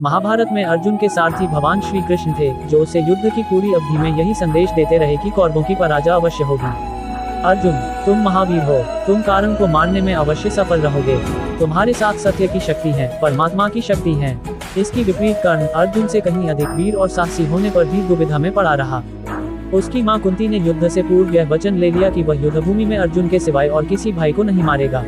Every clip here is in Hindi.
महाभारत में अर्जुन के सारथी भगवान श्री कृष्ण थे, जो उसे युद्ध की पूरी अवधि में यही संदेश देते रहे कि कौरवों की पराजय अवश्य होगी। अर्जुन, तुम महावीर हो, तुम कारण को मारने में अवश्य सफल रहोगे। तुम्हारे साथ सत्य की शक्ति है, परमात्मा की शक्ति है। इसकी विपरीत कर्ण अर्जुन से कहीं अधिक वीर और साहसी होने पर भी दुविधा में पड़ा रहा। उसकी मां कुंती ने युद्ध से पूर्व यह वचन ले लिया कि वह युद्धभूमि में अर्जुन के सिवाय और किसी भाई को नहीं मारेगा।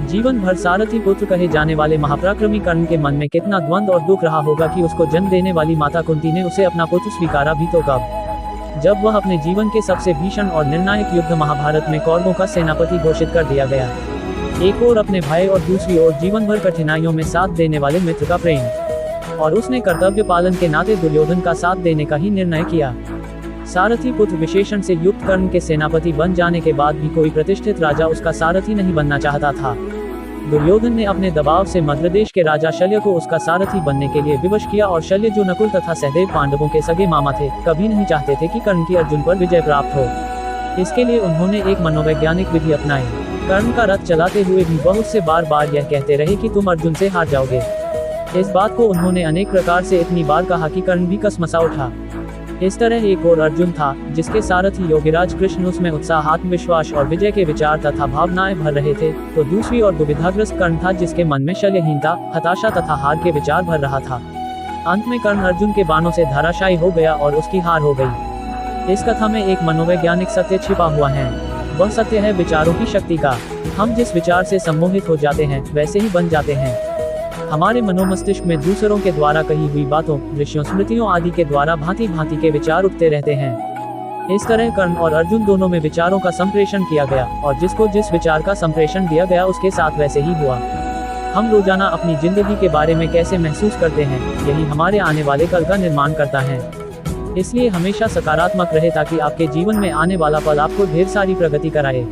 जीवन भर सारथी पुत्र कहे जाने वाले महापराक्रमी कर्ण के मन में कितना द्वंद्व और दुख रहा होगा कि उसको जन्म देने वाली माता कुंती ने उसे अपना पुत्र स्वीकारा भी तो कब, जब वह अपने जीवन के सबसे भीषण और निर्णायक युद्ध महाभारत में कौरवों का सेनापति घोषित कर दिया गया। एक ओर अपने भाई और दूसरी ओर जीवन भर कठिनाइयों में साथ देने वाले मित्र का प्रेम, और उसने कर्तव्य पालन के नाते दुर्योधन का साथ देने का ही निर्णय किया। सारथी पुत्र विशेषण से युक्त कर्ण के सेनापति बन जाने के बाद भी कोई प्रतिष्ठित राजा उसका सारथी नहीं बनना चाहता था। दुर्योधन ने अपने दबाव से मद्र देश के राजा शल्य को उसका सारथी बनने के लिए विवश किया, और शल्य जो नकुल तथा सहदेव पांडवों के सगे मामा थे, कभी नहीं चाहते थे कि कर्ण की अर्जुन पर विजय प्राप्त हो। इसके लिए उन्होंने एक मनोवैज्ञानिक विधि अपनाई। कर्ण का रथ चलाते हुए भी वह उससे बार बार यह कहते रहे कि तुम अर्जुन से हार जाओगे। इस बात को उन्होंने अनेक प्रकार से इतनी बार कहा कि कर्ण भी कसमसा उठा। इस तरह एक और अर्जुन था, जिसके सारथी योगीराज कृष्ण उसमें उत्साह, आत्मविश्वास और विजय के विचार तथा भावनाएं भर रहे थे, तो दूसरी और दुविधाग्रस्त कर्ण था, जिसके मन में शल्यहीनता, हताशा तथा हार के विचार भर रहा था। अंत में कर्ण अर्जुन के बाणों से धाराशायी हो गया और उसकी हार हो गई। इस कथा में एक मनोवैज्ञानिक सत्य छिपा हुआ है। वह सत्य है विचारों की शक्ति का। हम जिस विचार से सम्मोहित हो जाते हैं, वैसे ही बन जाते हैं। हमारे मनोमस्तिष्क में दूसरों के द्वारा कही हुई बातों, दृश्यों, स्मृतियों आदि के द्वारा भांति भांति के विचार उठते रहते हैं। इस तरह कर्ण और अर्जुन दोनों में विचारों का संप्रेषण किया गया, और जिसको जिस विचार का संप्रेषण दिया गया उसके साथ वैसे ही हुआ। हम रोजाना अपनी जिंदगी के बारे में कैसे महसूस करते हैं, यही हमारे आने वाले कल का निर्माण करता है। इसलिए हमेशा सकारात्मक रहे, ताकि आपके जीवन में आने वाला पल आपको ढेर सारी प्रगति कराए।